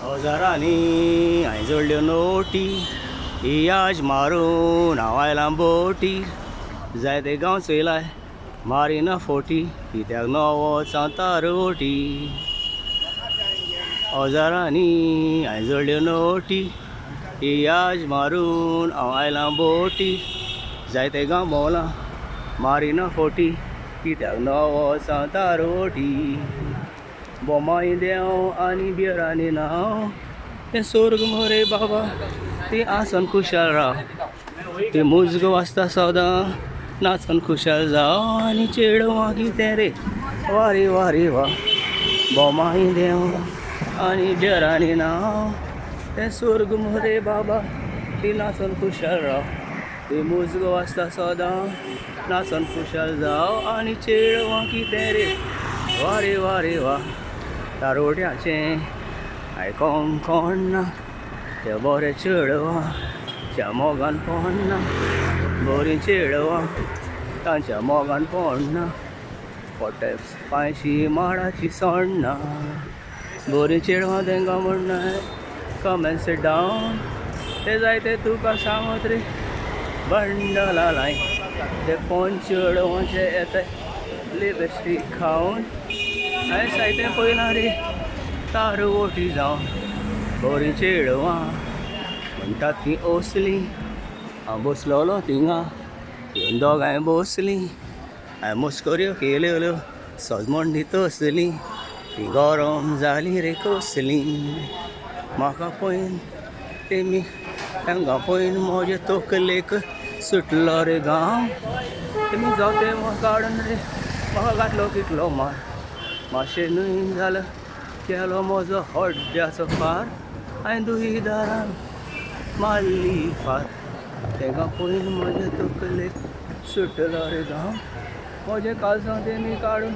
हजारांनी हांवें जोडल्यो नोटी इयाज मारून हांव आयलां बोटी जायते गांव चोयलाय मारिना फोटी कित्याक नवो सांता रोटी हजारांनी हांवें जोडल्यो नोटी इयाज मारून हांव आयलां बोटी जायते गांव भोंवलां मारिना फोटी कित्याक नवो सांता रोटी बोमाई देव आनी बियरांनी नांव तें सोर्ग मोरे बाबा ती आसन खुशाल राव ती मुजग वाजता सदां नाचन खुशाल जावं आनी चेडवां कितें रे वारे वारे वा बोमाई देव आनी बियरांनी नांव तें सोर्ग मोरे बाबा ती नाचन खुशाल राव ती मुजग वाजता सदां नाचन खुशाल जावं आनी चेडवां कितें रे वारे वारे वा तारोड्याचें आयकोंक कोणना त्या बरें चेडवां त्या मोगान पोडना बरीं चेडवां तांच्या मोगान पोडना पोटे पांयशी माडाची सोडना बरीं चेडवां तांकां म्हणनाय कम एंड सिट डावन ते जायते तुका सांगत रे बंडला लायन ते कोण चेडवांचे येताय लिपस्टीक खावन हांवें सायटेन पयलां रे तारू ओटी जावन बरीं चेडवां म्हणटात तीं ओसलीं हांव बसलोलो थिंगा ह्यो दोगांय बसलीं हांवें मस्कऱ्यो केल्यो सजमोंडी तसलीं तीं गरम जालीं रे कसलीं म्हाका पळयन तेमी तांकां पळयन म्हजे तकलेक सुटलो रे गांव तेमी जावते काडून रे म्हाका घातलो कितलो मार मातशें न्हय जाल्यार केलो म्हजो हड्ड्याचो फार हांवें दुयदारान मारली फार तेंकां पळयन म्हजे तकलेक सुटलो रे गांव म्हजें काळजां तेमी काडून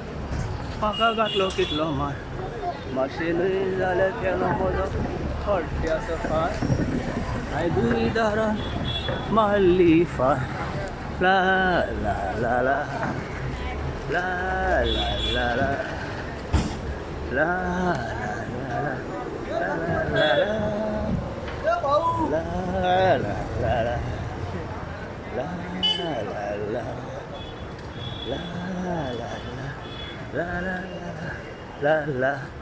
म्हाका घातलो कितलो मार मातशें न्हय जाल्यार केलो म्हजो हड्ड्याचो फार हांवें दुयदारान मारली फार ला ला ला ला ला ला ला ला La la la la la la la la la la la la la la la la la